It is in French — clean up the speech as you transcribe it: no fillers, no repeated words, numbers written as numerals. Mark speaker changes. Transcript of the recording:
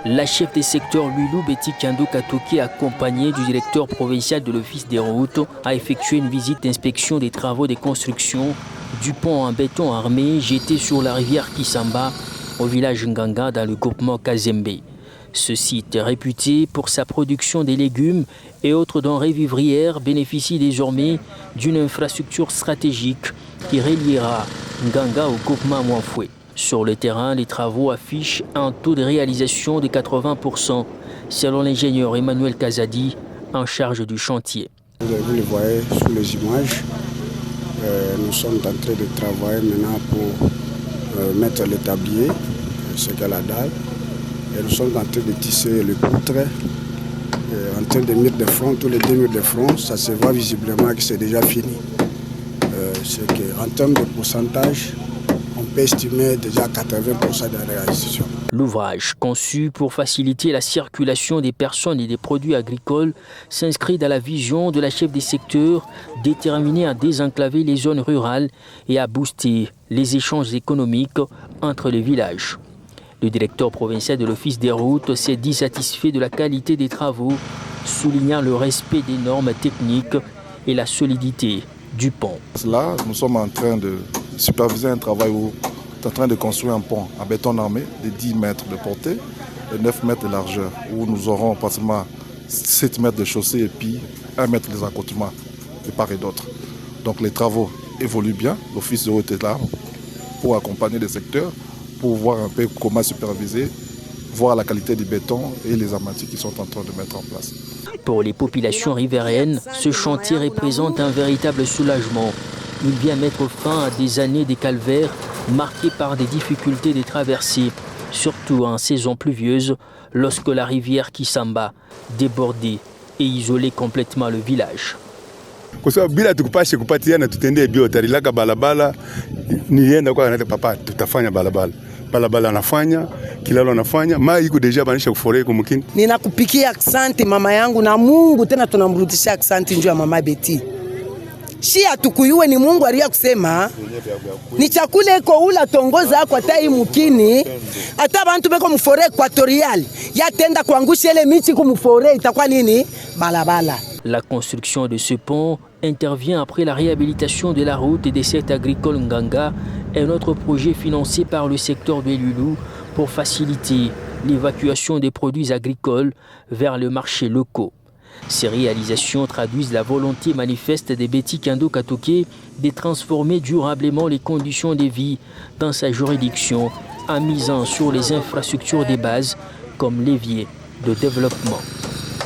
Speaker 1: La chef des secteurs Lulu Betty Kando Katoki, accompagnée du directeur provincial de l'Office des routes, a effectué une visite d'inspection des travaux de construction du pont en béton armé jeté sur la rivière Kisamba au village Nganga dans le groupement Kazembe. Ce site, réputé pour sa production des légumes et autres denrées vivrières, bénéficie désormais d'une infrastructure stratégique qui reliera Nganga au groupement Mouafoué. Sur le terrain, les travaux affichent un taux de réalisation de 80%, selon l'ingénieur Emmanuel Kazadi, en charge du chantier.
Speaker 2: Vous le voyez sur les images, nous sommes en train de travailler maintenant pour mettre le tablier, ce qu'est la dalle. Et nous sommes en train de tisser le poutre, en train de mettre des fronts, tous les 2 murs de front, ça se voit visiblement que c'est déjà fini. C'est qu'en termes de pourcentage, on peut estimer déjà 80% de la réalisation.
Speaker 1: L'ouvrage, conçu pour faciliter la circulation des personnes et des produits agricoles, s'inscrit dans la vision de la chef des secteurs déterminée à désenclaver les zones rurales et à booster les échanges économiques entre les villages. Le directeur provincial de l'Office des routes s'est dit satisfait de la qualité des travaux, soulignant le respect des normes techniques et la solidité du pont.
Speaker 3: Là, nous sommes en train de superviser un travail où on est en train de construire un pont en béton armé de 10 mètres de portée et 9 mètres de largeur, où nous aurons pratiquement 7 mètres de chaussée et puis 1 mètre des accotements de part et d'autre. Donc les travaux évoluent bien. L'Office des routes est là pour accompagner les secteurs, pour voir un peu comment superviser, voir la qualité du béton et les armatures qu'ils sont en train de mettre en place.
Speaker 1: Pour les populations riveraines, ce chantier représente un véritable soulagement. Il vient mettre fin à des années de calvaire marquées par des difficultés de traversée, surtout en saison pluvieuse, lorsque la rivière Kisamba débordait et isolait complètement le village.
Speaker 4: Bila tukupashe kupatia na tutendee biotarilaka balabala nienda kwa kanata papa tutafanya balabala balabala anafanya kilalo anafanya mai iko deja banisha kuforee kumkini.
Speaker 5: Ninakupikia asante mama yangu na Mungu tena tunamrudishia asante njoo ya mama Betty. Shia tukuyue ni Mungu aliya kusema ni chakula iko ula tongoza kwa tai mukini hata bantu beko mfore equatorial yatenda kuangusha ile miti kumfore itakuwa nini balabala.
Speaker 1: La construction de ce pont intervient après la réhabilitation de la route et des sites agricoles Nganga, un autre projet financé par le secteur de Lulu pour faciliter l'évacuation des produits agricoles vers le marché locaux. Ces réalisations traduisent la volonté manifeste de Betty Kando Katoki de transformer durablement les conditions de vie dans sa juridiction en misant sur les infrastructures de base comme levier de développement.